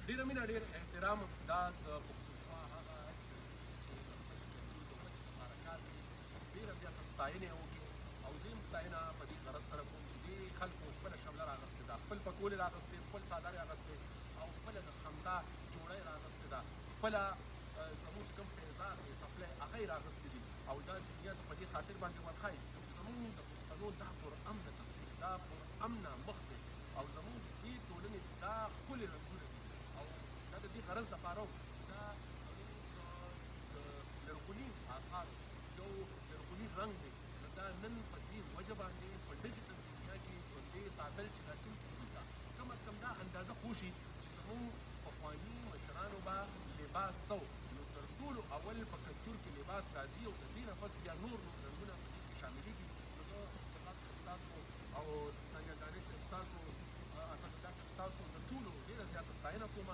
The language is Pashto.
ډېره مینه ډېر احترام دا د پښتونخوا هغه سړي چې د خپل کلتور د ودې لپاره کار کوي ډېره زیاته ستاینه یې وکړي او زه یم ستاینه په دې غرض سره کوم چې دې خلکو خپله شمله راغستې ده خپل پکول یې راغستې خپل څادر یې اغستې او خپله د خندا جوړه یې راغستې ده خپله زموږ چې کوم پیزار دی سپلی هغه یې راغستې دي او دا دنیا ته په دې خاطر باندې ورښایي چې زموږ د پښتنو دا پرامنه تصویر دا پرامنه مخ دی او زموږ د دې ټولنې دا ښکلي رنګونه دي او دا د دې غرض دپاره چې دا زموږ د لرغوني آثارو یو لرغوني رنګ دی نو دا نن په دې وجه باندې په ډیجیټل دنیا کې ژوندی ساتل چې راتلونکي موږ ته کم از کم دا اندازه خوشي چې زموږ پخواني مشرانو به لباس سو نو تر ټولو اول په کلتور کې لباس راځي او د دې نه پس بیا نور رنګونه په دې کې شاملېږي نو زه اتفاق صاحب ستاسو او تانیا ګانې صاحب ستاسو اسدالله صاحب ستاسو د ټولو ډېره زیاته ستاینه کوم